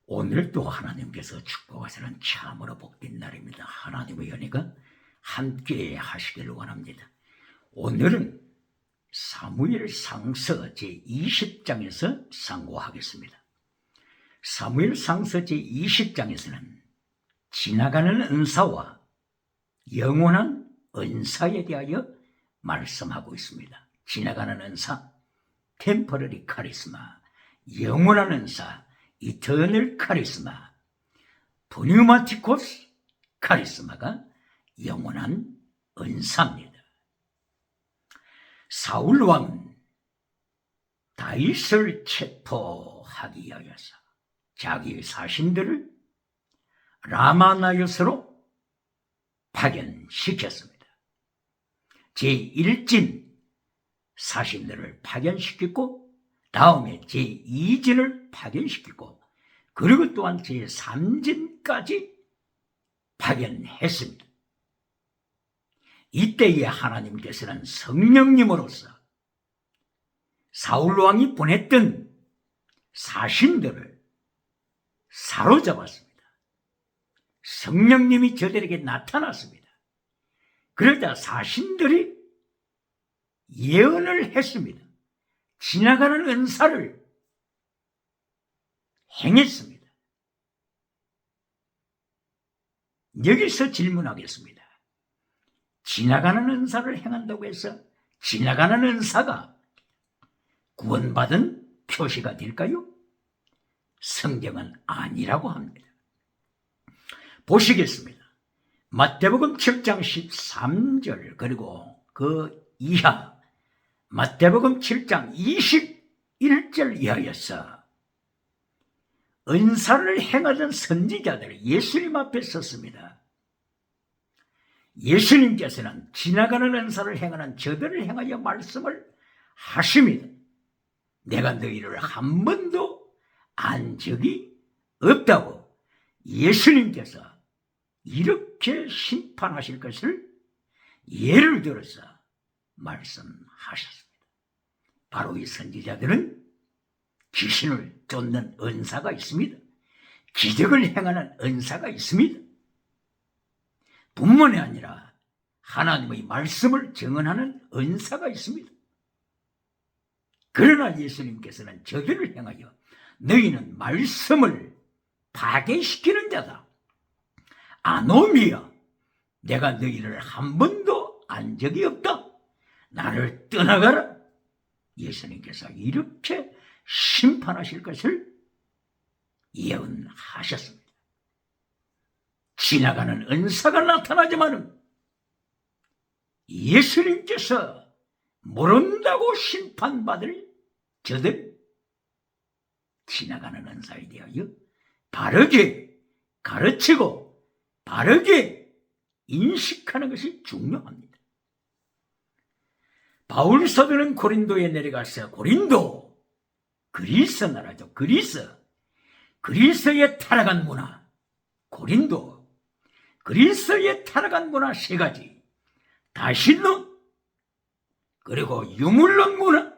오늘도 하나님께서 축복하시는 참으로 복된 날입니다. 하나님의 은혜가 함께 하시기를 원합니다. 오늘은 사무엘상서 제20장에서 상고하겠습니다. 사무엘상서 제20장에서는 지나가는 은사와 영원한 은사에 대하여 말씀하고 있습니다. 지나가는 은사, 템퍼러리 카리스마, 영원한 은사, 이터널 카리스마, 프뉴마티코스 카리스마가 영원한 은사입니다. 사울왕은 다윗을 체포하기 위하여서 자기의 사신들을 라마나요스로 파견시켰습니다. 제1진 사신들을 파견시켰고 다음에 제2진을 파견시키고 그리고 또한 제3진까지 파견했습니다. 이때에 하나님께서는 성령님으로서 사울왕이 보냈던 사신들을 사로잡았습니다. 성령님이 저들에게 나타났습니다. 그러자 사신들이 예언을 했습니다. 지나가는 은사를 행했습니다. 여기서 질문하겠습니다. 지나가는 은사를 행한다고 해서 지나가는 은사가 구원받은 표시가 될까요? 성경은 아니라고 합니다. 보시겠습니다. 마태복음 7장 13절 그리고 그 이하 마태복음 7장 21절 이하여서 은사를 행하던 선지자들 예수님 앞에 섰습니다. 예수님께서는 지나가는 은사를 행하는 저들을 향하여 말씀을 하십니다. 내가 너희를 한 번도 안 적이 없다고 예수님께서 이렇게 심판하실 것을 예를 들어서 말씀하셨습니다. 바로 이 선지자들은 귀신을 쫓는 은사가 있습니다. 기적을 행하는 은사가 있습니다. 뿐만이 아니라 하나님의 말씀을 증언하는 은사가 있습니다. 그러나 예수님께서는 저들을 향하여 너희는 말씀을 파괴시키는 자다. 아노미야, 내가 너희를 한 번도 안 적이 없다. 나를 떠나가라. 예수님께서 이렇게 심판하실 것을 예언하셨습니다. 지나가는 은사가 나타나지만은 예수님께서 모른다고 심판받을 저들 지나가는 은사에 대하여 바르게 가르치고 바르게 인식하는 것이 중요합니다. 바울 사도는 고린도에 내려가서 고린도, 그리스 나라죠. 그리스의 타락한 문화, 고린도, 그리스의 타락한 문화 세 가지, 다신론, 그리고 유물론 문화,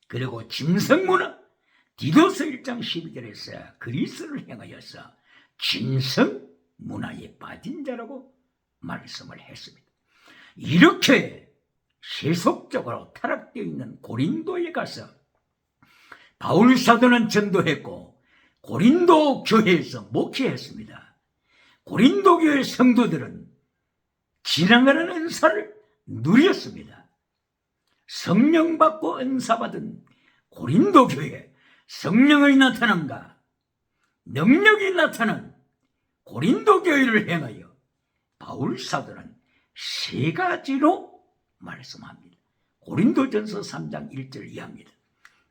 그리고 짐승 문화, 디도서 1장 12절에서 그리스를 향하여서 짐승 문화에 빠진 자라고 말씀을 했습니다. 이렇게 세속적으로 타락되어 있는 고린도에 가서 바울 사도는 전도했고 고린도 교회에서 목회했습니다. 고린도 교회 성도들은 지나가는 은사를 누렸습니다. 성령 받고 은사 받은 고린도 교회, 성령의 나타남과 능력이 나타난 고린도 교회를 향하여 바울 사도는 세 가지로 말씀합니다. 고린도전서 3장 1절 이하입니다.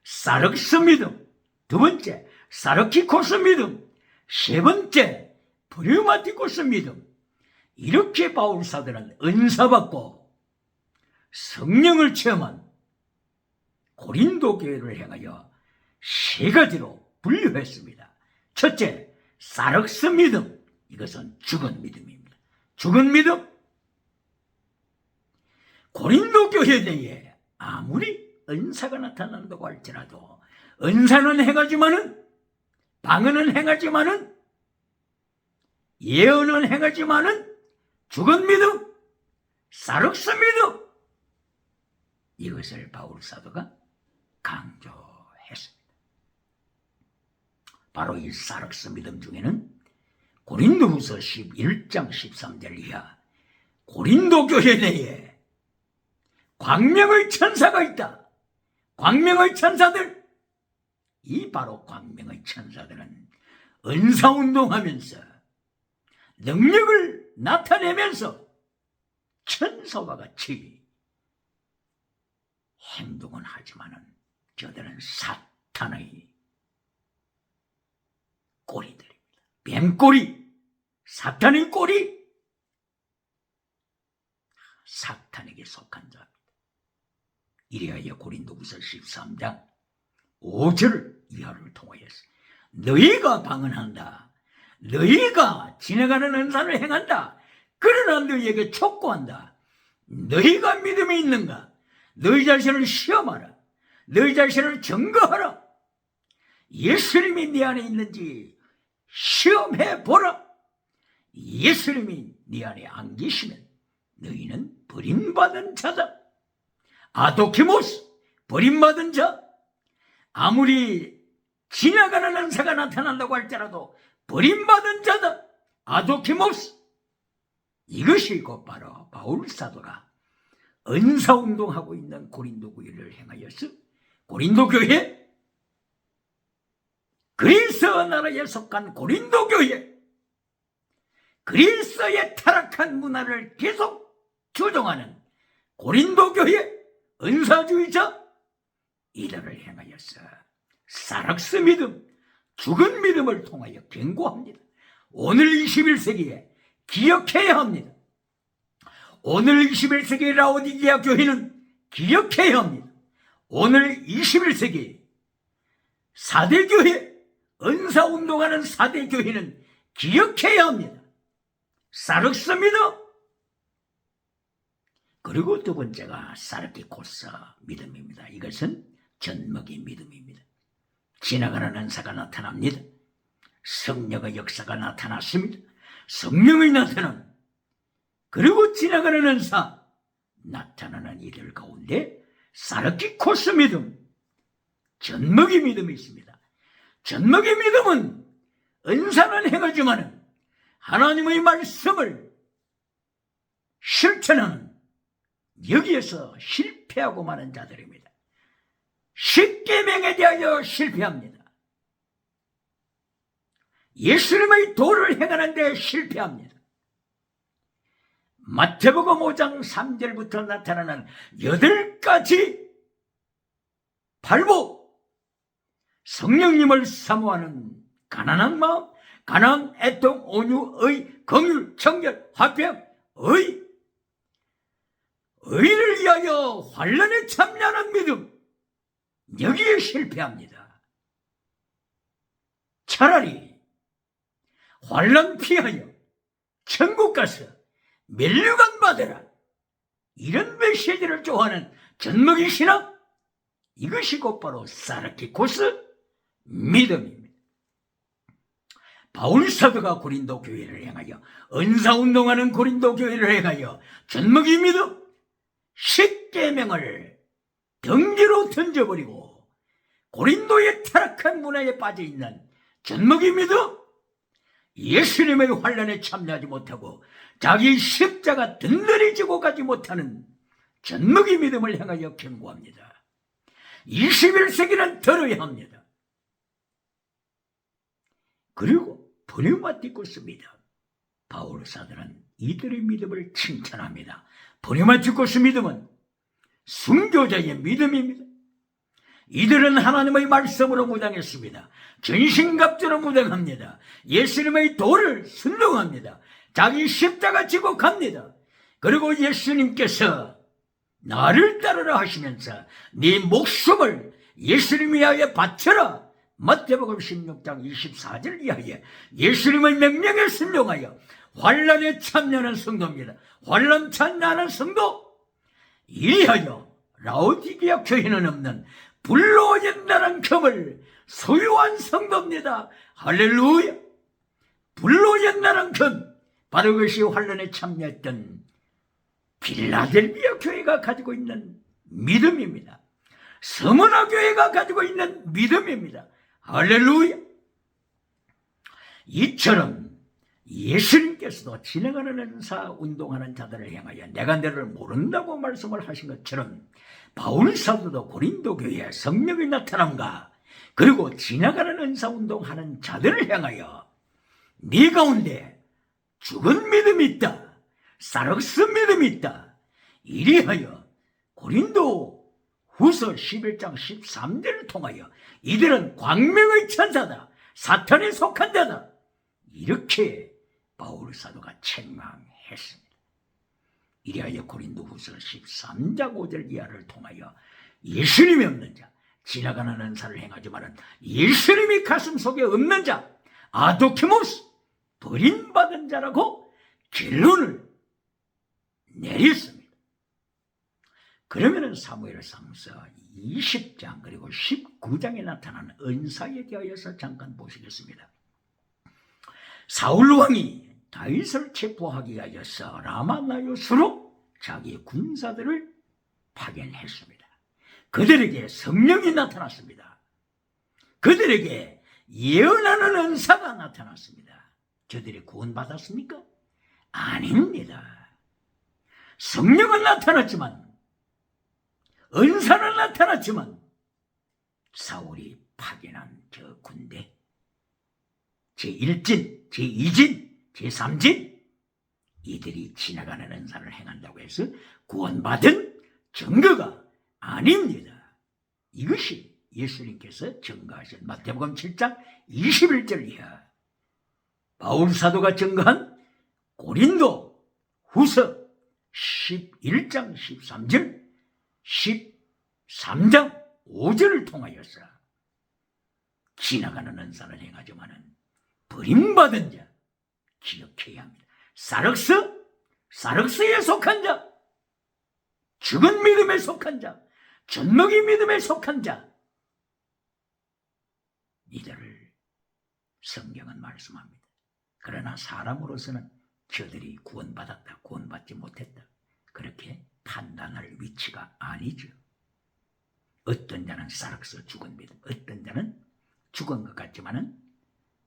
사륵스 믿음, 두 번째 사르키코스 믿음, 세 번째 프류마티코스 믿음. 이렇게 바울 사도는 은사받고 성령을 체험한 고린도 교회를 향하여 세 가지로 분류했습니다. 첫째, 사륵스 믿음. 이것은 죽은 믿음입니다. 죽은 믿음. 고린도 교회 내에 아무리 은사가 나타난다고 할지라도 은사는 해가지만은 방언은 행하지만은, 예언은 행하지만은 죽은 믿음, 사륵스 믿음, 이것을 바울 사도가 강조했습니다. 바로 이 사륵스 믿음 중에는 고린도후서 11장 13절 이하 고린도 교회 내에 광명의 천사가 있다. 광명의 천사들, 이 바로 광명의 천사들은 은사운동하면서 능력을 나타내면서 천사와 같이 행동은 하지만은 저들은 사탄의 꼬리들입니다. 뱀꼬리, 사탄의 꼬리, 사탄에게 속한 자입니다. 이리하여 고린도후서 13장 5절 이하를 통하여서 너희가 방언한다, 너희가 지나가는 은사를 행한다, 그러나 너희에게 촉구한다. 너희가 믿음이 있는가? 너희 자신을 시험하라. 너희 자신을 증거하라. 예수님이 네 안에 있는지 시험해보라. 예수님이 네 안에 안 계시면 너희는 버림받은 자다. 아도키모스, 버림받은 자. 아무리 지나가는 은사가 나타난다고 할지라도 버림받은 자다. 아도키모스. 이것이 곧바로 바울 사도가 은사운동하고 있는 고린도 교회를 행하여서 고린도 교회, 그리스 나라에 속한 고린도 교회, 그리스의 타락한 문화를 계속 조종하는 고린도 교회 은사주의자, 이들을 행하여서 사륵스 믿음, 죽은 믿음을 통하여 경고합니다. 오늘 21세기에 기억해야 합니다. 오늘 21세기 라오디게아 교회는 기억해야 합니다. 오늘 21세기 4대 교회, 은사운동하는 4대 교회는 기억해야 합니다. 사륵스 믿음, 그리고 두 번째가 사르키코스 믿음입니다. 이것은 젖먹이 믿음입니다. 지나가는 은사가 나타납니다. 성령의 역사가 나타났습니다. 성령의 나타남, 그리고 지나가는 은사 나타나는 이들 가운데 사르키코스 믿음, 젖먹이 믿음이 있습니다. 젖먹이 믿음은 은사는 행하지만 하나님의 말씀을 실천하는, 여기에서 실패하고 마는 자들입니다. 십계명에 대하여 실패합니다. 예수님의 도를 행하는 데 실패합니다. 마태복음 5장 3절부터 나타나는 8가지 발복, 성령님을 사모하는 가난한 마음, 가난, 애통, 온유, 의, 긍휼, 청결, 화평, 의를 위하여 환난에 참여하는 믿음, 여기에 실패합니다. 차라리 환난 피하여 천국 가서 면류관 받으라, 이런 메시지를 좋아하는 젖먹이 신앙, 이것이 곧바로 사르키코스 믿음입니다. 바울 사도가 고린도 교회를 향하여, 은사운동하는 고린도 교회를 향하여 젖먹이 믿음, 십계명을 덩기로 던져버리고 고린도의 타락한 문화에 빠져있는 젖먹이 믿음, 예수님의 환난에 참여하지 못하고 자기 십자가 든든히 지고 가지 못하는 젖먹이 믿음을 향하여 경고합니다. 21세기는 들어야 합니다. 그리고 브뉴마티쿠스 믿음, 바울 사도는 이들의 믿음을 칭찬합니다. 브뉴마티쿠스 믿음은 순교자의 믿음입니다. 이들은 하나님의 말씀으로 무장했습니다. 전신갑주로 무장합니다. 예수님의 도를 순종합니다. 자기 십자가 지고 갑니다. 그리고 예수님께서 나를 따르라 하시면서 네 목숨을 예수님 위하여 바쳐라, 마태복음 16장 24절 이하에 예수님의 명령에 순종하여 환난에 참여하는 성도입니다. 환난 참여하는 성도, 이리하여 라오디게아 교회는 없는 불로 연단한 금을 소유한 성도입니다. 할렐루야. 불로 연단한 건 바로 그것이 환란에 참여했던 필라델비아 교회가 가지고 있는 믿음입니다. 서머나 교회가 가지고 있는 믿음입니다. 할렐루야. 이처럼 예수님께서도 진행하는 은사 운동하는 자들을 향하여 내가 너를 모른다고 말씀을 하신 것처럼 바울 사도도 고린도 교회에 성령이 나타남과 그리고 지나가는 은사 운동하는 자들을 향하여 네 가운데 죽은 믿음이 있다, 사륵스 믿음이 있다, 이리하여 고린도 후서 11장 13절을 통하여 이들은 광명의 천사다, 사탄에 속한 자다, 이렇게 바울 사도가 책망했습니다. 이리하여 고린도 후서 13장 5절 이하를 통하여 예수님이 없는 자, 지나가는 은사를 행하지만은 예수님이 가슴 속에 없는 자, 아도키모스, 버림받은 자라고 결론을 내렸습니다. 그러면은 사무엘상서 20장 그리고 19장에 나타난 은사에 대하여서 잠깐 보시겠습니다. 사울 왕이 다윗을 체포하기 위하여서 라마나요스로 자기 군사들을 파견했습니다. 그들에게 성령이 나타났습니다. 그들에게 예언하는 은사가 나타났습니다. 저들이 구원받았습니까? 아닙니다. 성령은 나타났지만, 은사는 나타났지만 사울이 파견한 저 군대, 제1진, 제2진, 제3진, 이들이 지나가는 은사를 행한다고 해서 구원받은 증거가 아닙니다. 이것이 예수님께서 증거하신 마태복음 7장 21절 이하, 바울 사도가 증거한 고린도 후서 11장 13절, 13장 5절을 통하여서 지나가는 은사를 행하지만은 버림받은 자 기억해야 합니다. 사륵스에 속한 자, 죽은 믿음에 속한 자, 젖먹이 믿음에 속한 자, 이들을 성경은 말씀합니다. 그러나 사람으로서는 저들이 구원받았다, 구원받지 못했다, 그렇게 판단할 위치가 아니죠. 어떤 자는 사륵스 죽은 믿음, 어떤 자는 죽은 것 같지만은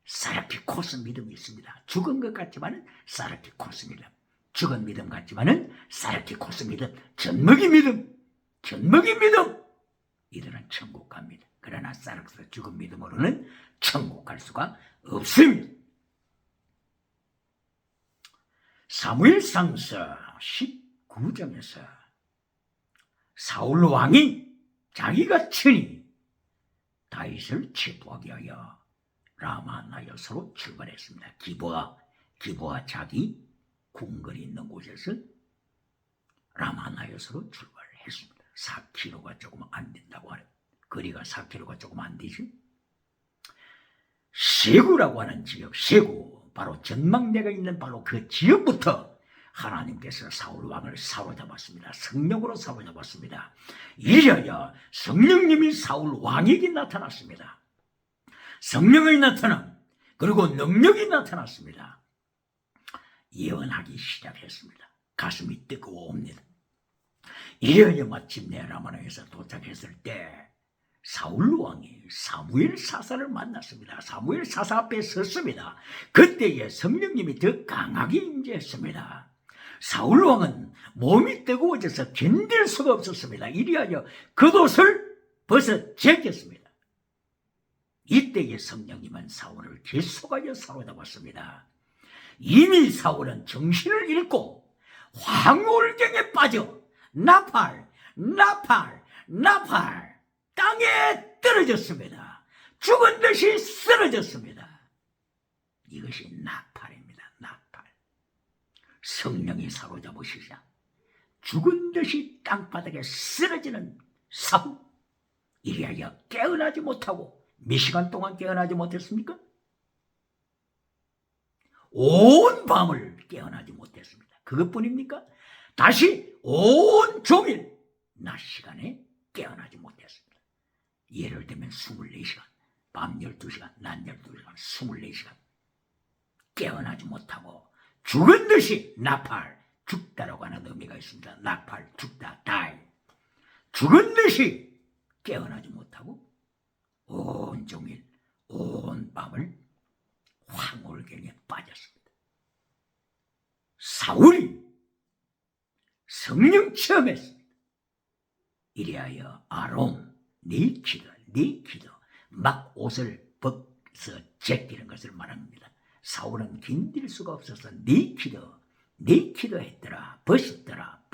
사르피코스 믿음이 있습니다. 죽은 것 같지만은 사르피코스 믿음, 죽은 믿음 같지만은 사르피코스 믿음, 젖먹이 믿음, 이들은 천국 갑니다. 그러나 사륵스 죽은 믿음으로는 천국 갈 수가 없습니다. 사무엘상서 19장에서 사울 왕이 자기가 친히 다윗을 체포하기 위하여 라마나요스로 출발했습니다. 기브아 자기 궁궐이 있는 곳에서 라마나요스로 출발했습니다. 4km가 조금 안 된다고 하는, 거리가 4km가 조금 안 되지. 세구라고 하는 지역, 세구, 바로 전망대가 있는 바로 그 지역부터 하나님께서 사울 왕을 사로잡았습니다. 성령으로 사로잡았습니다. 이리하여 성령님이 사울 왕에게 나타났습니다. 성령의 나타남, 그리고 능력이 나타났습니다. 예언하기 시작했습니다. 가슴이 뜨거워옵니다. 이리하여 마침내 라마나에서 도착했을 때 사울 왕이 사무엘 사사를 만났습니다. 사무엘 사사 앞에 섰습니다. 그때에 성령님이 더 강하게 임재했습니다. 사울 왕은 몸이 뜨거워져서 견딜 수가 없었습니다. 이리하여 겉옷을 벗어 제꼈습니다. 이때에 성령님은 사울을 계속하여 사로잡았습니다. 이미 사울은 정신을 잃고 황홀경에 빠져 나팔 땅에 떨어졌습니다. 죽은 듯이 쓰러졌습니다. 이것이 나팔입니다. 나팔. 성령이 사로잡으시자 죽은 듯이 땅바닥에 쓰러지는 사울. 이리하여 깨어나지 못하고 몇 시간 동안 깨어나지 못했습니까? 온 밤을 깨어나지 못했습니다. 그것뿐입니까? 다시 온 종일 낮 시간에 깨어나지 못했습니다. 예를 들면 24시간, 밤 12시간, 낮 12시간, 24시간 깨어나지 못하고 죽은 듯이 나팔, 죽다라고 하는 의미가 있습니다. 나팔, 죽다, die. 죽은 듯이 깨어나지 못하고 온종일 온 밤을 황홀경에 빠졌습니다. 사울이 성령 체험했습니다. 이리하여 아롬, 네 기도 막 옷을 벗어 제끼는 것을 말합니다. 사울은 견딜 수가 없어서 네 기도했더라, 벗었더라.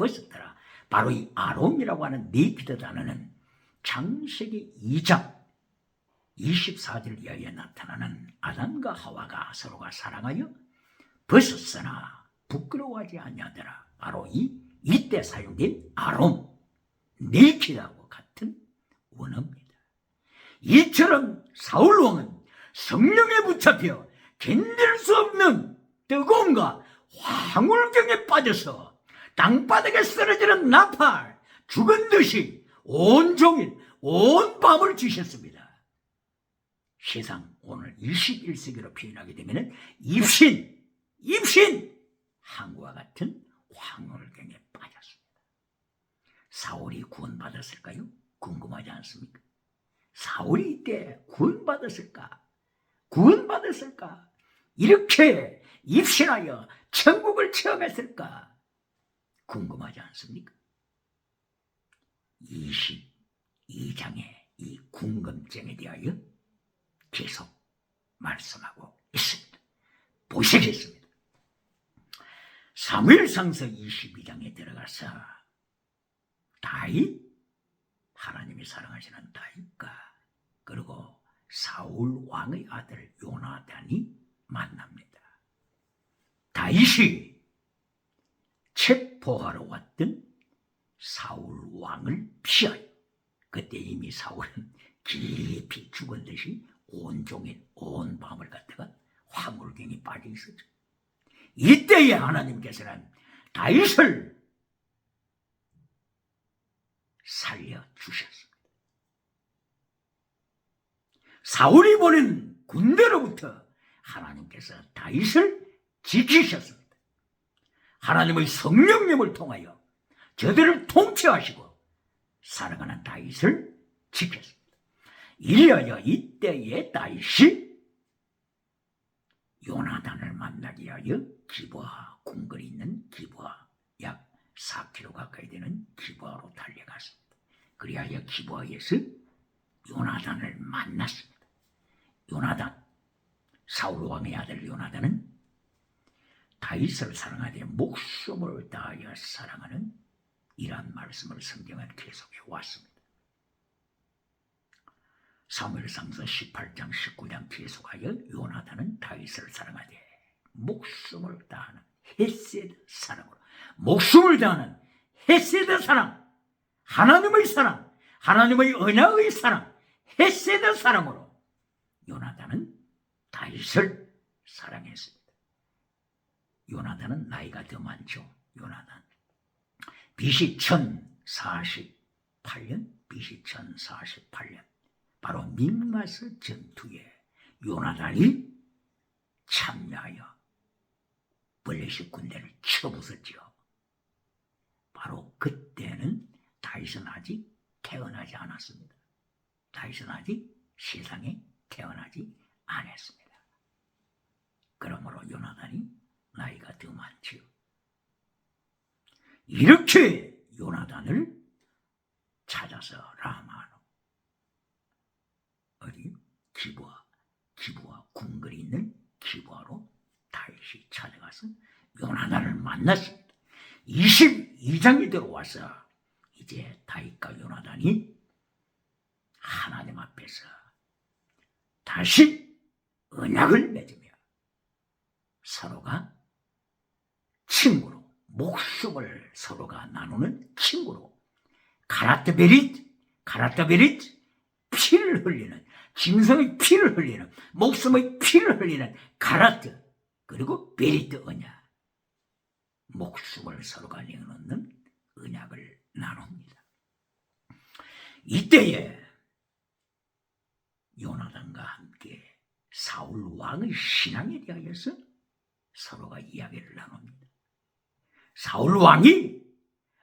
바로 이 아롬이라고 하는 네 기도 단어는 창세기 2장 24절 이하에 나타나는 아담과 하와가 서로가 사랑하여 벗었으나 부끄러워하지 아니하더라. 바로 이때 사용된 아롬, 네 기도하고 같은 원어입니다. 이처럼 사울 왕은 성령에 붙잡혀 견딜 수 없는 뜨거움과 황홀경에 빠져서 땅바닥에 쓰러지는 나팔, 죽은 듯이 온종일 온 밤을 지셨습니다. 세상 오늘 21세기로 표현하게 되면 입신 항구와 같은 황홀경에 빠졌습니다. 사울이 구원받았을까요? 궁금하지 않습니까? 사울이 이때 구원받았을까? 이렇게 입신하여 천국을 체험했을까? 궁금하지 않습니까? 22장의 이 궁금증에 대하여 계속 말씀하고 있습니다. 보시겠습니다. 사무엘상서 22장에 들어가서 다윗, 하나님이 사랑하시는 다윗과 그리고 사울 왕의 아들 요나단이 만납니다. 다윗이 체포하러 왔던 사울 왕을 피하여, 그때 이미 사울은 깊이 죽은 듯이 온종일 온 밤을 갖다가 황홀경에 빠져 있었죠. 이때에 하나님께서는 다윗을 살려주셨습니다. 사울이 보낸 군대로부터 하나님께서 다윗을 지키셨습니다. 하나님의 성령님을 통하여 저들을 통치하시고 살아가는 다윗을 지켰습니다. 이리하여 이때에 다윗이 요나단을 만나기 위하여 기브아, 궁궐이 있는 기브아, 약 4km 가까이 되는 기브아로 달려갔습니다. 그리하여 기브아에서 요나단을 만났습니다. 요나단, 사울 왕의 아들 요나단은 다윗을 사랑하되 목숨을 다하여 사랑하는 이러한 말씀을 성경은 계속해 왔습니다. 사무엘상서 18장 19장 계속하여 요나단은 다윗을 사랑하되 목숨을 다하는 헤세드 사랑으로, 목숨을 다하는 헤세드 사랑, 하나님의 사랑, 하나님의 언약의 사랑, 헤세드 사랑으로 요나단은 다윗을 사랑했습니다. 요나단은 나이가 더 많죠. 요나단 BC 1048년 바로 믹마스 전투에 요나단이 참여하여 블레셋 군대를 쳐부쉈지요. 바로 그때는 다윗은 아직 태어나지 않았습니다. 다윗은 아직 세상에 태어나지 않았습니다. 그러므로 요나단이 나이가 더 많지요. 이렇게 요나단을 찾아서 라마로, 어디? 기브아 궁궐이 있는 기브아로 다윗이 찾아가서 요나단을 만났습니다. 22장이 들어와서 이제 다윗과 요나단이 하나님 앞에서 다시 언약을 맺으며 서로가 친구로, 목숨을 서로가 나누는 친구로, 가라트베릿, 피를 흘리는, 짐승의 피를 흘리는, 목숨의 피를 흘리는 가라트, 그리고 베리트 언약, 목숨을 서로가 내놓는 언약을 나눕니다. 이때에 요나단과 함께 사울 왕의 신앙에 대하여서 서로가 이야기를 나눕니다. 사울 왕이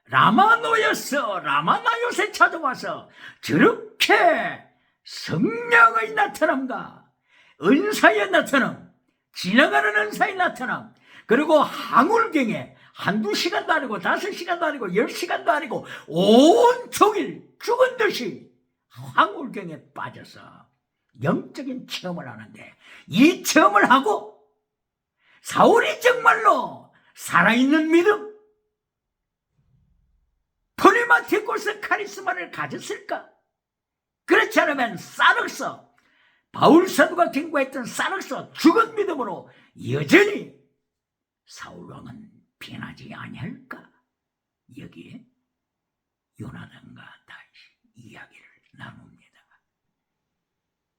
라마노에서 라마나요새 찾아와서 저렇게 성령의 나타남과 은사의 나타남, 지나가는 은사의 나타남, 그리고 항울경에 한두 시간도 아니고 5시간도 아니고 10시간도 아니고 온종일 죽은 듯이 항울경에 빠져서 영적인 체험을 하는데, 이 체험을 하고 사울이 정말로 살아있는 믿음, 프리마티코스 카리스마를 가졌을까? 그렇지 않으면 사륵서, 바울 사도가 경고했던 사륵서 죽은 믿음으로 여전히 사울 왕은 변하지 아니할까? 여기에 요나단과 다윗이 이야기를 나눕니다.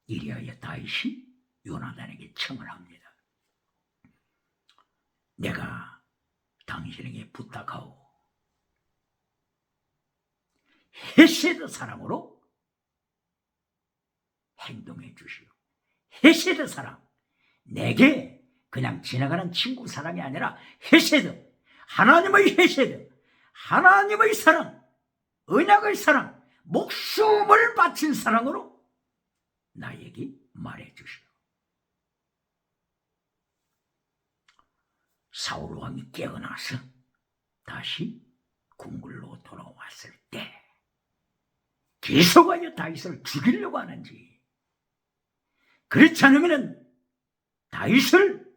이리하여 다윗이 요나단에게 청을 합니다. 내가 당신에게 부탁하오. 헤세드 사랑으로 행동해 주시오. 헤세드 사랑, 내게 그냥 지나가는 친구 사랑이 아니라 헤세드, 하나님의 헤세드, 하나님의 사랑, 언약의 사랑, 목숨을 바친 사랑으로 나에게 말해 주시오. 사울 왕이 깨어나서 다시 궁궐로 돌아왔을 때 계속하여 다윗을 죽이려고 하는지, 그렇지 않으면 다윗을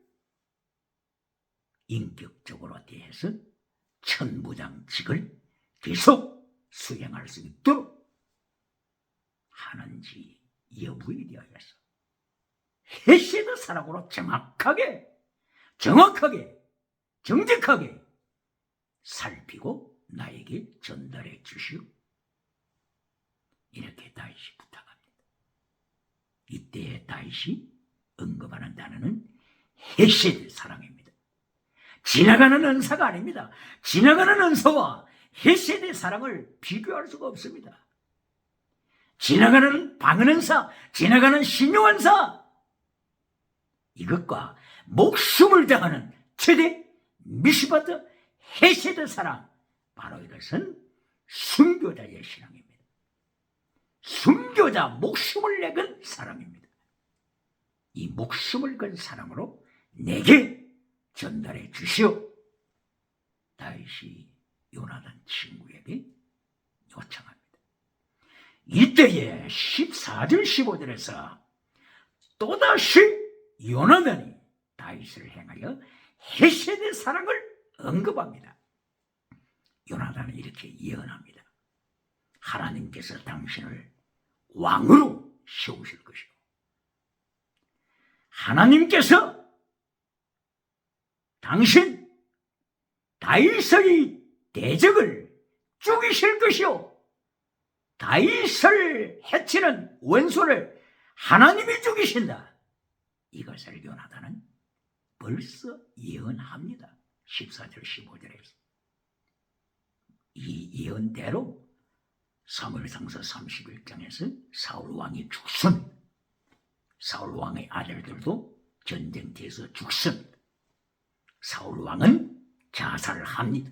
인격적으로 대해서 천부장직을 계속 수행할 수 있도록 하는지 여부에 대하여서 헤세드 사랑으로 정확하게 정직하게 살피고 나에게 전달해 주시오. 이렇게 다윗이 부탁합니다. 이때 다윗이 언급하는 단어는 헤세드 사랑입니다. 지나가는 은사가 아닙니다. 지나가는 은사와 헤세드 사랑을 비교할 수가 없습니다. 지나가는 방언은사, 지나가는 신용은사, 이것과 목숨을 다하는 최대 미시바드 헤세드 사랑, 바로 이것은 순교자의 신앙입니다. 순교자, 목숨을 내건 사랑입니다. 이 목숨을 건 사랑으로 내게 전달해 주시오. 다윗이 요나단 친구에게 요청합니다. 이때에 14절 15절에서 또다시 요나단이 다윗을 향하여 헤세드 사랑을 언급합니다. 요나단은 이렇게 예언합니다. 하나님께서 당신을 왕으로 세우실 것이요, 하나님께서 당신 다윗의 대적을 죽이실 것이요, 다윗을 해치는 원수를 하나님이 죽이신다. 이것을 요나단은 벌써 예언합니다. 14절 15절에서. 이 예언대로 사무엘상서 31장에서 사울 왕이 죽습니다. 사울 왕의 아들들도 전쟁터에서 죽습니다. 사울 왕은 자살을 합니다.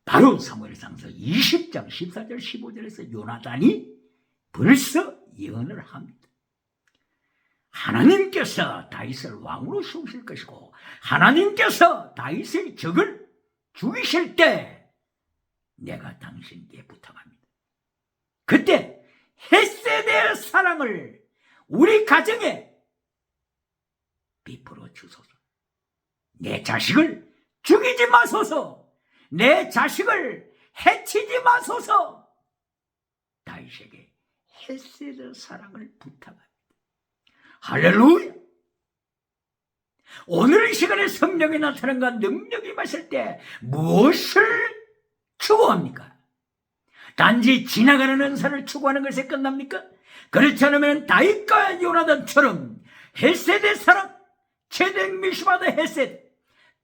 바로 사무엘상서 20장 14절 15절에서 요나단이 벌써 예언을 합니다. 하나님께서 다윗을 왕으로 세우실 것이고, 하나님께서 다윗의 적을 죽이실 때 내가 당신께 부탁합니다. 그때 헤세드의 사랑을 우리 가정에 베풀어 주소서. 내 자식을 죽이지 마소서. 내 자식을 해치지 마소서. 다윗에게 헤세드 사랑을 부탁합니다. 할렐루야! 오늘 이 시간에 성령이 나타난과 능력이 마실 때 무엇을 추구합니까? 단지 지나가는 은사를 추구하는 것에 끝납니까? 그렇지 않으면 다윗과 요나단처럼 헤세드 사랑, 체덱 미슈바드 헤세드,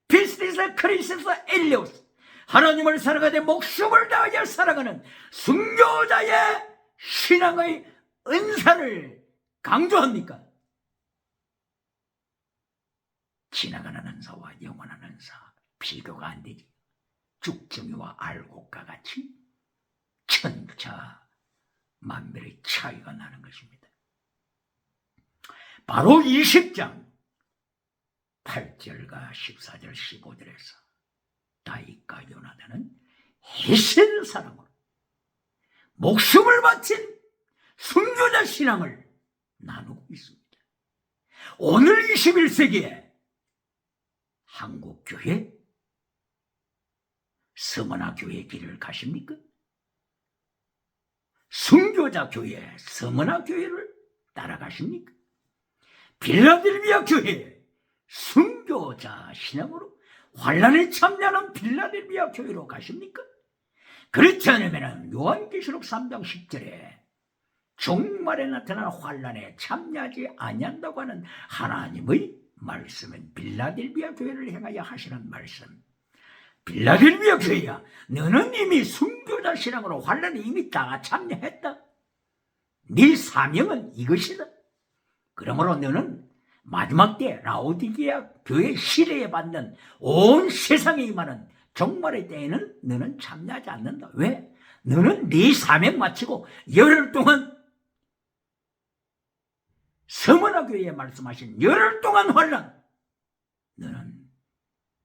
피스디스 크리스스 엘리오스, 하나님을 사랑하되 목숨을 다하여 사랑하는 순교자의 신앙의 은사를 강조합니까? 지나가는 은사와 영원한 은사 비교가 안 되지. 죽정이와 알곡과 같이 천차 만별의 차이가 나는 것입니다. 바로 20장 8절과 14절 15절에서 다윗과 요나단은 헤세드 사랑으로 목숨을 바친 순교자 신앙을 나누고 있습니다. 오늘 21세기에 한국교회, 서머나 교회 길을 가십니까? 순교자 교회, 서머나 교회를 따라가십니까? 빌라델비아 교회, 순교자 신앙으로 환란에 참여하는 빌라델비아 교회로 가십니까? 그렇지 않으면 요한계시록 3장 10절에 종말에 나타나는 환란에 참여하지 아니한다고 하는 하나님의 말씀은 빌라델비아 교회를 향하여 하시는 말씀. 빌라델비아 교회야, 너는 이미 순교자 신앙으로 환란에 이미 다 참여했다. 네 사명은 이것이다. 그러므로 너는 마지막 때 라오디게아 교회 시대에 받는 온 세상에 임하는 종말의 때에는 너는 참여하지 않는다. 왜? 너는 네 사명 마치고 열흘 동안 서머나 교회에 말씀하신 열흘 동안 환란, 너는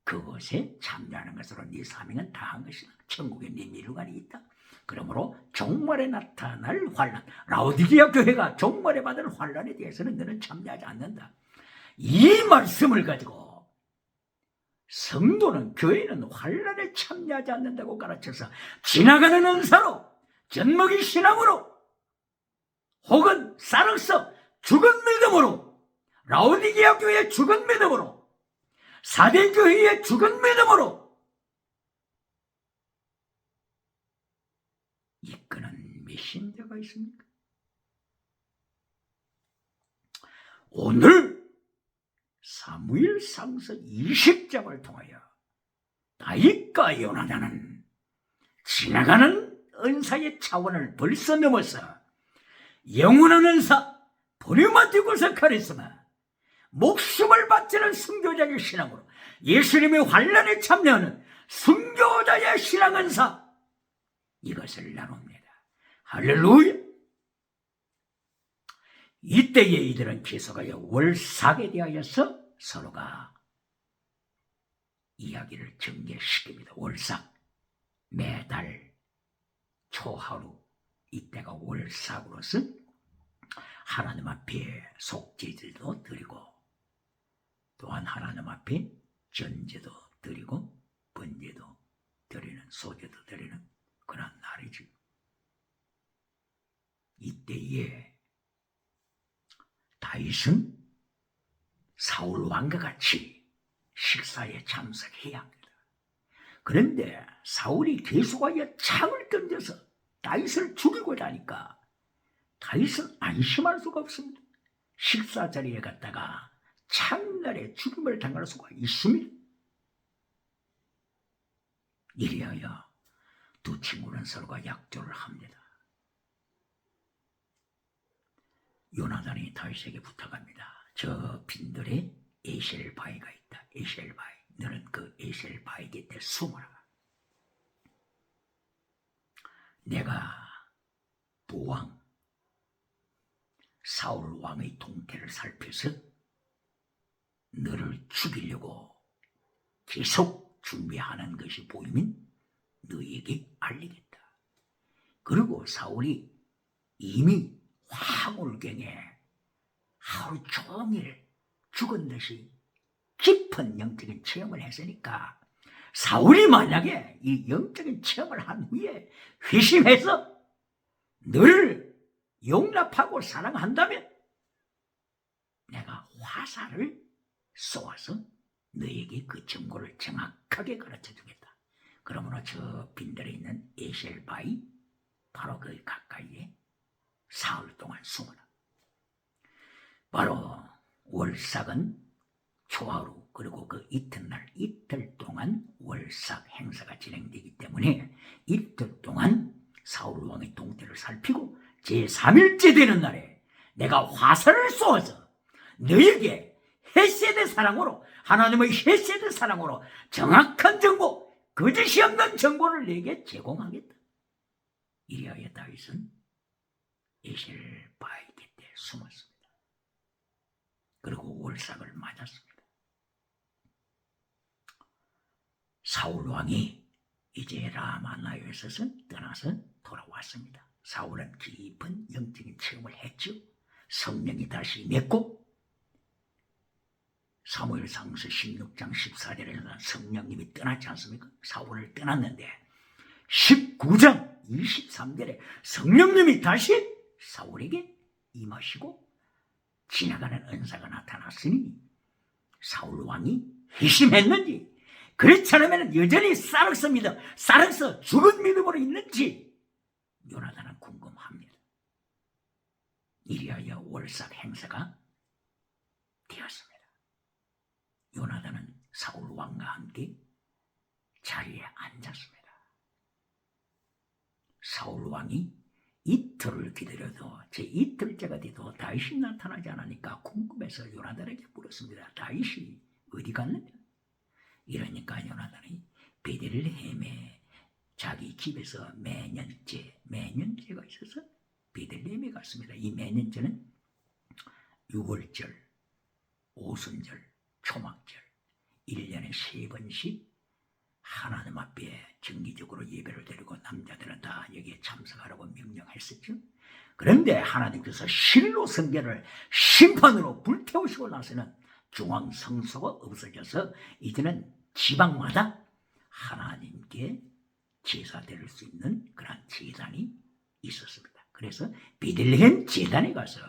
그것에 참여하는 것으로 네 사명은 다한 것이다. 천국에 네 미루관이 있다. 그러므로 종말에 나타날 환란, 라오디게아 교회가 종말에 받을 환란에 대해서는 너는 참여하지 않는다. 이 말씀을 가지고 성도는, 교회는 환란에 참여하지 않는다고 가르쳐서 지나가는 은사로, 젖먹이 신앙으로, 혹은 사륵서 죽은 믿음으로, 라오디게아 교회의 죽은 믿음으로, 사대교회의 죽은 믿음으로 이끄는 메신저가 있습니까? 오늘 사무엘상서 20장을 통하여 다윗과 요나단은 지나가는 은사의 차원을 벌써 넘어서 영원한 은사, 보리마티고스 카리스마, 목숨을 바치는 순교자의 신앙으로 예수님의 환란에 참여하는 순교자의 신앙 은사, 이것을 나눕니다. 할렐루야! 이때에 이들은 계속하여 월삭에 대하여서 서로가 이야기를 전개시킵니다. 월삭, 매달 초하루, 이때가 월삭으로서 하나님 앞에 속죄제도 드리고, 또한 하나님 앞에 전제도 드리고 번제도 드리는, 소제도 드리는 그런 날이죠. 이때에 다윗은 사울 왕과 같이 식사에 참석해야 합니다. 그런데 사울이 계속하여 창을 던져서 다윗을 죽이고자 하니까 다윗은 안심할 수가 없습니다. 식사 자리에 갔다가 창날에 죽임을 당할 수가 있습니다. 이리하여 두 친구는 서로가 약조를 합니다. 요나단이 다윗에게 부탁합니다. 저 빈들에 에셀바이가 있다. 에셀바이, 너는 그 에셀바이 곁에 숨어라. 내가 부왕 사울 왕의 동태를 살펴서 너를 죽이려고 계속 준비하는 것이 보이면 너에게 알리겠다. 그리고 사울이 이미 화물경에 하루 종일 죽은 듯이 깊은 영적인 체험을 했으니까 사울이 만약에 이 영적인 체험을 한 후에 회심해서 너를 용납하고 사랑한다면 내가 화살을 쏘아서 너에게 그 정보를 정확하게 가르쳐 주겠다. 그러므로 저 빈들에 있는 에셀바이 바로 그 가까이에 사흘 동안 숨어라. 바로 월삭은 초하루, 그리고 그 이튿날 이틀 동안 월삭 행사가 진행되기 때문에 이틀 동안 사울 왕의 동태를 살피고 제3일째 되는 날에 내가 화살을 쏘아서 너에게 헤세드 사랑으로, 하나님의 헤세드 사랑으로 정확한 정보, 거짓이 없는 정보를 내게 제공하겠다. 이리하여 다윗은 에셀바의 곁에 숨었습니다. 그리고 월삭을 맞았습니다. 사울 왕이 이제 라마나요에서 떠나서 돌아왔습니다. 사울은 깊은 영적인 체험을 했죠. 성령이 다시 맺고, 사무엘상서 16장 14절에는 성령님이 떠났지 않습니까? 사울을 떠났는데 19장 23절에 성령님이 다시 사울에게 임하시고 지나가는 은사가 나타났으니 사울 왕이 회심했는지, 그렇지 않으면 여전히 사륵서 죽은 믿음으로 있는지 요나단은 궁금합니다. 이리하여 월삭 행사가 되었습니다. 요나단은 사울 왕과 함께 자리에 앉았습니다. 사울 왕이 이틀을 기다려도 제 이틀째가 돼도 다윗이 나타나지 않으니까 궁금해서 요나단에게 물었습니다. 다윗이 어디 갔느냐? 이러니까 요나단이 베들레헴에 자기 집에서 매년제가 있어서 베들레헴에 갔습니다. 이 매년제는 6월절, 오순절, 초막절 1년에 3번씩 하나님 앞에 정기적으로 예배를 드리고 남자들은 다 여기에 참석하라고 명령했었죠. 그런데 하나님께서 실로 성전을 심판으로 불태우시고 나서는 중앙 성소가 없어져서 이제는 지방마다 하나님께 제사 드릴 수 있는 그런 제단이 있었습니다. 그래서 베들레헴 제단에 가서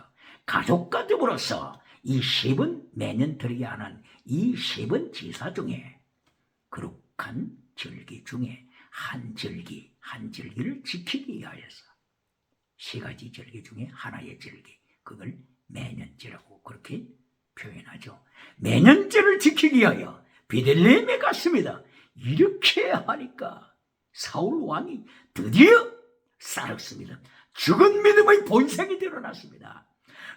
가족과 더불어서 이 3번 매년 드리게 하는 이 3번 제사 중에 거룩한 절기 중에 한 절기를 지키기 위하여서 3가지 절기 중에 하나의 절기, 그걸 매년제라고 그렇게 표현하죠. 매년제를 지키기 위하여 베들레헴에 갔습니다. 이렇게 하니까 사울 왕이 드디어 싸웠습니다. 죽은 믿음의 본색이 드러났습니다.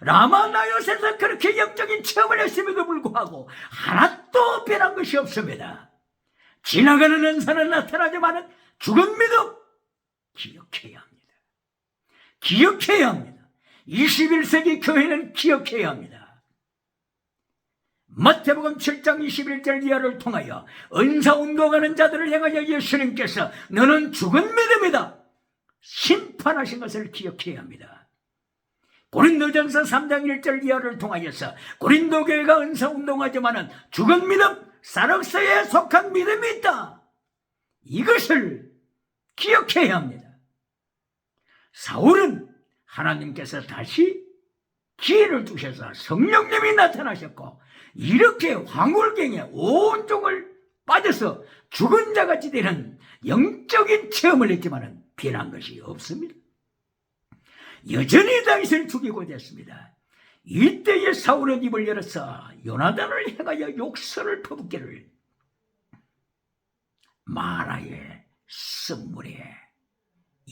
라마나요에서 그렇게 영적인 체험을 했음에도 불구하고 하나도 변한 것이 없습니다. 지나가는 은사는 나타나지만 죽은 믿음 기억해야 합니다. 기억해야 합니다. 21세기 교회는 기억해야 합니다. 마태복음 7장 21절 이하를 통하여 은사운동하는 자들을 향하여 예수님께서 너는 죽은 믿음이다 심판하신 것을 기억해야 합니다. 고린도전서 3장 1절 이하를 통하여서 고린도 교회가 은사운동하지만 죽은 믿음, 사륵서에 속한 믿음이 있다. 이것을 기억해야 합니다. 사울은 하나님께서 다시 기회를 주셔서 성령님이 나타나셨고 이렇게 황홀경에 온 종을 빠져서 죽은 자같이 되는 영적인 체험을 했지만 변한 것이 없습니다. 여전히 다윗을 죽이고자 했습니다. 이때에 사울은 입을 열어서 요나단을 향하여 욕설을 퍼붓기를 마라의 쓴물에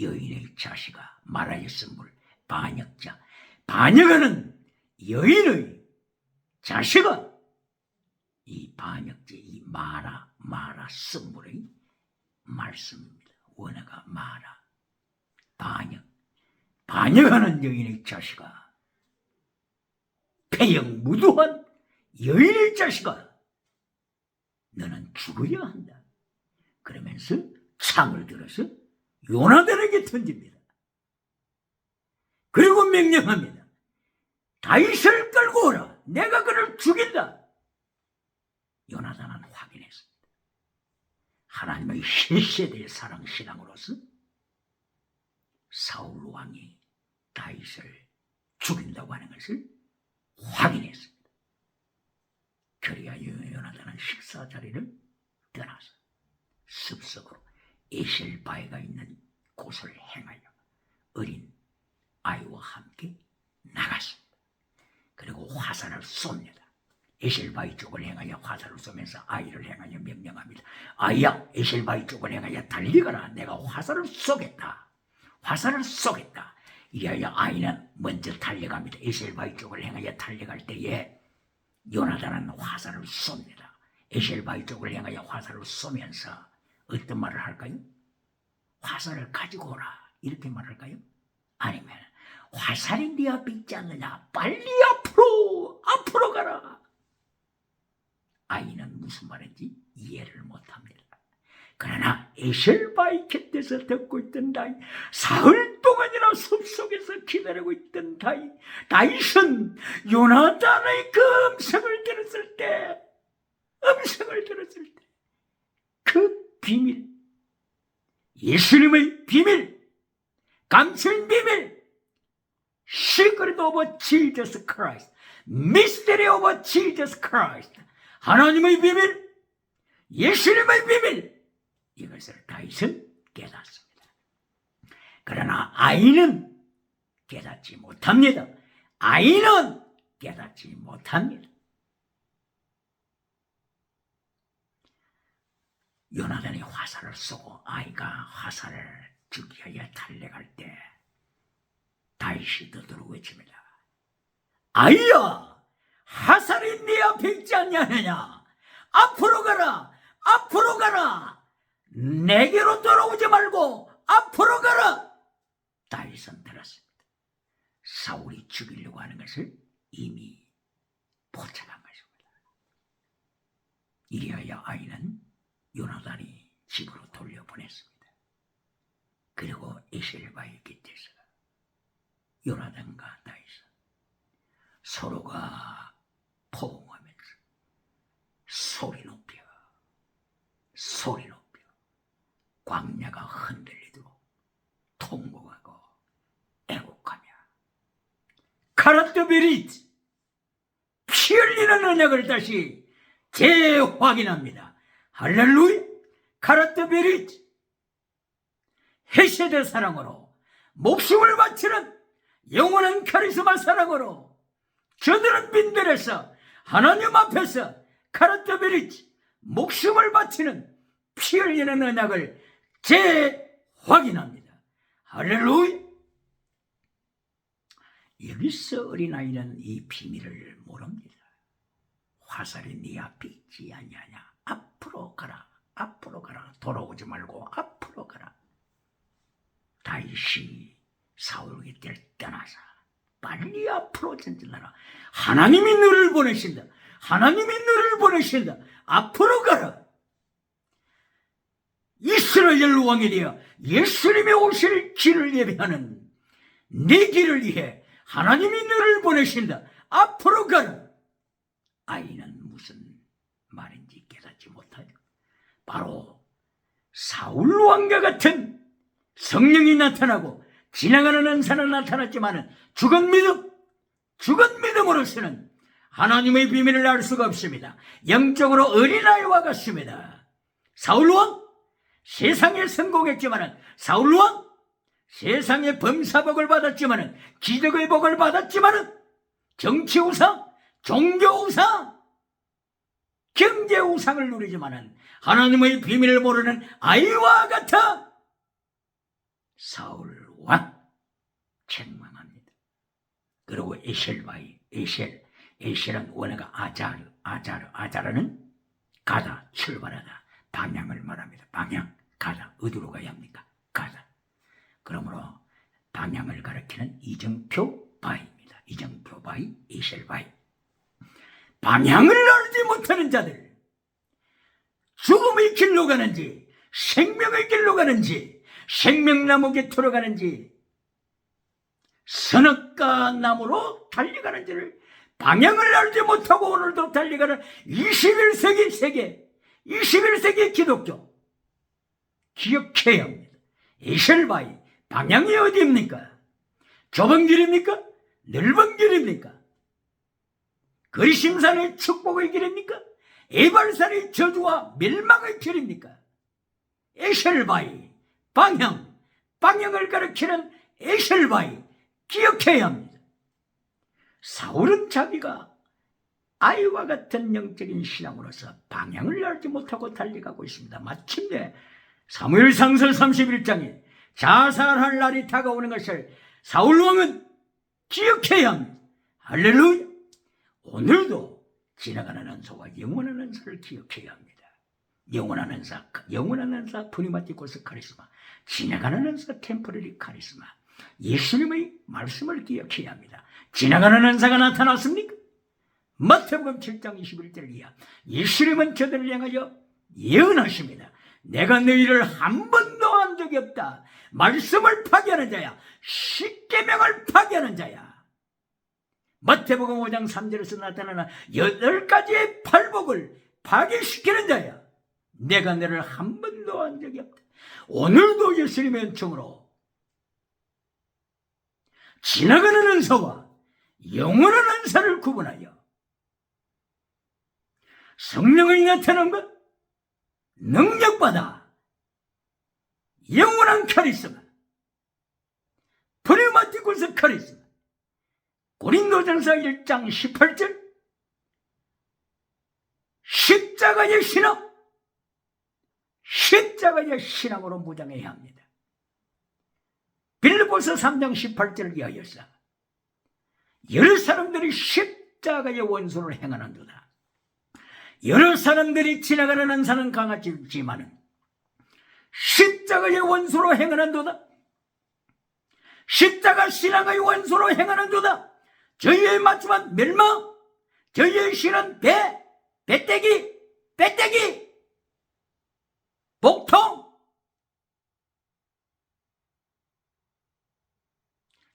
여인의 자식아, 마라의 쓴물, 반역자, 반역하는 여인의 자식아, 이 반역자, 이 마라 쓴물의 말씀입니다. 원어가 마라, 반역하는 여인의 자식아, 폐영 무도한 여인의 자식아, 너는 죽어야 한다. 그러면서 창을 들어서 요나단에게 던집니다. 그리고 명령합니다. 다윗을 끌고 오라. 내가 그를 죽인다. 요나단은 확인했습니다. 하나님의 힐세대의 사랑신앙으로서 사울 왕이 다윗을 죽인다고 하는 것을 확인했습니다. 그래야 요나단은 식사 자리를 떠나서 숲속으로 에셀바에가 있는 곳을 행하여 어린 아이와 함께 나갔습니다. 그리고 화살을 쏩니다. 에셀바이 쪽을 향하여 화살을 쏘면서 아이를 향하여 명령합니다. 아이야, 에셀바이 쪽을 향하여 달리거라. 내가 화살을 쏘겠다. 화살을 쏘겠다. 이하여 아이는 먼저 달려갑니다. 에셀바위 쪽을 향하여 달려갈 때에 요나단은 화살을 쏩니다. 에셀바위 쪽을 향하여 화살을 쏘면서 어떤 말을 할까요? 화살을 가지고 오라 이렇게 말할까요? 아니면 화살이 네 앞에 있지 않느냐, 빨리 앞으로 가라. 아이는 무슨 말인지 이해를 못합니다. 그러나 에셀바위 곁에서 듣고 있던 다윗, 사흘 동안이나 숲속에서 기다리고 있던 다윗은 요나단의 그 음성을 들었을 때 그 비밀, 예수님의 비밀, 감출 비밀, Secret of Jesus Christ, Mystery of Jesus Christ, 하나님의 비밀, 예수님의 비밀, 이것을 다윗은 깨닫습니다. 그러나 아이는 깨닫지 못합니다. 요나단이 화살을 쏘고 아이가 화살을 죽기 위하여 달려갈 때 다윗이 더더욱 외칩니다. 아이야, 화살이 네 앞에 있지 않냐느냐, 앞으로 가라, 내게로 돌아오지 말고 앞으로 가라. 다윗은 들었습니다. 사울이 죽이려고 하는 것을 이미 포착한 것입니다. 이리하여 아이는 요나단이 집으로 돌려보냈습니다. 그리고 에셀바위 곁에서 요나단과 다윗은 서로가 포옹하면서 소리 높여 광야가 흔들리도록 통곡하고 애곡하며 카라트베릿, 피 흘리는 언약을 다시 재확인합니다. 할렐루야. 카라트베릿, 헤세드 사랑으로 목숨을 바치는 영원한 카리스마 사랑으로 저들은 빈들에서 하나님 앞에서 카라트베릿, 목숨을 바치는 피 흘리는 언약을 재확인합니다. 할렐루야. 여기서 어린아이는 이 비밀을 모릅니다. 화살이 네 앞에 있지 아니하냐, 앞으로 가라, 돌아오지 말고 앞으로 가라. 다윗이 사울 곁을 떠나서 빨리 앞으로 전진하라. 하나님이 너를 보내신다. 앞으로 가라. 이스라엘 왕이 되어 예수님의 오실 길을 예배하는 네 길을 위해 하나님이 너를 보내신다. 앞으로 가라. 아이는 무슨 말인지 깨닫지 못하죠. 바로 사울 왕과 같은 성령이 나타나고 지나가는 은사는 나타났지만 죽은 믿음으로서는 하나님의 비밀을 알 수가 없습니다. 영적으로 어린아이와 같습니다. 사울 왕, 세상에 성공했지만, 사울 왕, 세상에 범사복을 받았지만, 기적의 복을 받았지만, 정치 우상, 종교 우상, 경제 우상을 누리지만 하나님의 비밀을 모르는 아이와 같아 사울 왕 책망합니다. 그리고 에셀은 원어가 아자르는 가다, 출발하다, 방향을 말합니다. 방향, 가다, 어디로 가야 합니까? 가다. 그러므로 방향을 가리키는 이정표 바위입니다. 이정표 바위, 에셀바위. 방향을 알지 못하는 자들, 죽음의 길로 가는지 생명의 길로 가는지 생명나무 곁으로 가는지 선악과 나무로 달려가는지를 방향을 알지 못하고 오늘도 달려가는 21세기 세계, 21세기 기독교 기억해야 합니다. 에셀바위, 방향이 어디입니까? 좁은 길입니까? 넓은 길입니까? 그리심산의 축복의 길입니까? 에발산의 저주와 멸망의 길입니까? 에셀바위, 방향을 가리키는 에셀바위, 기억해야 합니다. 사울은 자기가 아이와 같은 영적인 신앙으로서 방향을 알지 못하고 달려가고 있습니다. 마침내 사무엘상서 31장에 자살할 날이 다가오는 것을 사울왕은 기억해야 합니다. 할렐루야. 오늘도 지나가는 은사와 영원한 은사를 기억해야 합니다. 영원한 은사 프리마티코스 카리스마, 지나가는 은사 템포러리 카리스마, 예수님의 말씀을 기억해야 합니다. 지나가는 은사가 나타났습니까? 마태복음 7장 21절 이하 예수님은 저들을 향하여 예언하십니다. 내가 너희를 한 번도 한 적이 없다. 말씀을 파괴하는 자야, 십계명을 파괴하는 자야. 마태복음 5장 3절에서 나타나는 8가지의 팔복을 파괴시키는 자야. 내가 너를 한 번도 한 적이 없다. 오늘도 예수님의 은총으로 지나가는 은사와 영원한 은사를 구분하여 성령이 나타난 것, 능력받아 영원한 카리스마, 프리마티코스 카리스마, 고린도전서 1장 18절 십자가의 신앙, 십자가의 신앙으로 무장해야 합니다. 빌립보서 3장 18절을 이하여서 여러 사람들이 십자가의 원수를 행하는도다. 여러 사람들이 지나가는 은사는 강하지만은 십자가의 원수로 행하는도다. 십자가 신앙의 원수로 행하는도다. 저희의 마지막 멸망, 저희의 신은 배때기, 복통,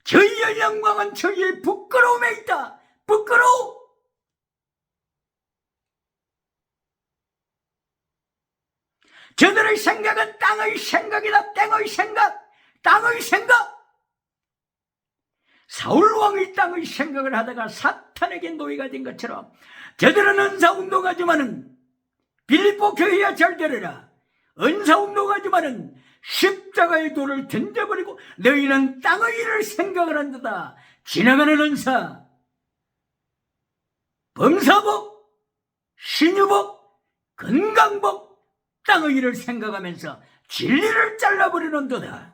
저희의 영광은 저희의 부끄러움에 있다. 부끄러움. 저들의 생각은 땅의 생각이다. 땅의 생각. 사울왕이 땅의 생각을 하다가 사탄에게 노예가 된 것처럼 저들은 은사운동하지만은 빌립보 교회야 잘 들으라. 은사운동하지만은 십자가의 돌을 던져버리고 너희는 땅의 일을 생각을 한다. 지나가는 은사, 범사복, 신유복, 건강복, 땅의 일을 생각하면서 진리를 잘라버리는도다.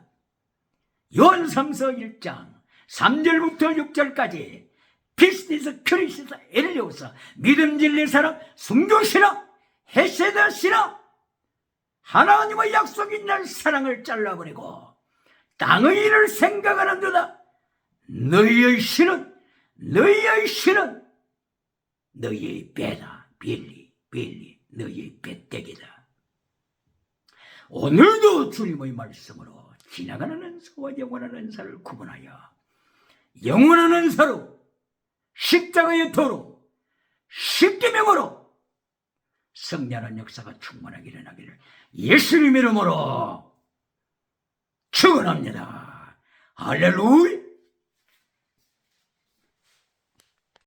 요한삼서 1장 3절부터 6절까지 피스티스, 크리스스, 엘리오스, 믿음 진리 사랑, 순교 신앙, 헤세드 신앙, 하나님의 약속 있는 사랑을 잘라버리고 땅의 일을 생각하는도다. 너희의 신은 너희의 배다. 빌리 너희의 배때기다. 오늘도 주님의 말씀으로 지나가는 은사와 영원한 은사를 구분하여 영원한 은사로 십자가의 도로 십계명으로 승리하는 역사가 충만하게 일어나기를 예수님 이름으로 축원합니다. 할렐루야.